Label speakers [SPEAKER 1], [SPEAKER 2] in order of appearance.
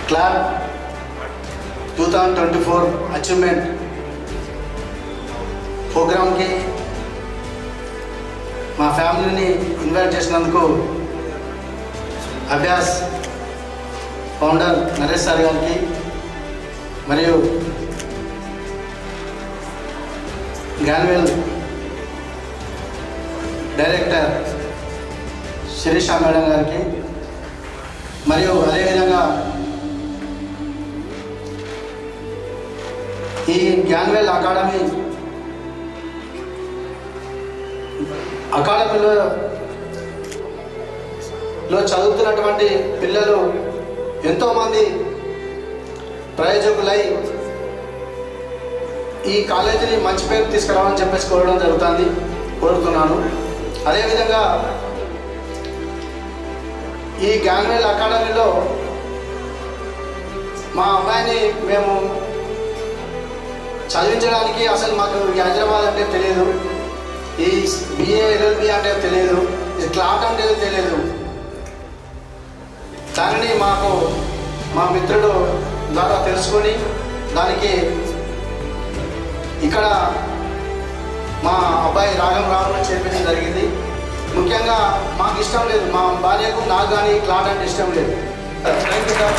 [SPEAKER 1] Clap 2024 achievement ప్రోగ్రామ్కి మా ఫ్యామిలీని ఇన్వైట్ చేసినందుకు అభ్యాస్ ఫౌండర్ నరేష్ సార్ గారికి మరియు గ్యాన్వెల్ డైరెక్టర్ శిరీష మేడం గారికి మరియు అదేవిధంగా ఈ గ్యాన్వెల్ అకాడమీలో చదువుతున్నటువంటి పిల్లలు ఎంతోమంది ప్రయోజకులై ఈ కాలేజీని మంచి పేరు తీసుకురావాలని చెప్పేసి కోరుతున్నాను. అదేవిధంగా ఈ గ్యాన్వెల్ అకాడమీలో మా అబ్బాయిని మేము చదివించడానికి అసలు మాకు హైదరాబాద్ అంటే తెలియదు, ఈ బిఏ ఎల్ఎల్బి అంటే తెలియదు, ఈ క్లాట్ అంటే తెలియదు. దానిని మాకు మా మిత్రుడు ద్వారా తెలుసుకొని దానికి ఇక్కడ మా అబ్బాయి రాఘవరావును చేర్పించడం జరిగింది. ముఖ్యంగా మాకు ఇష్టం లేదు, మా భార్యకు నాకు కానీ క్లాట్ అంటే ఇష్టం లేదు. Thank you sir.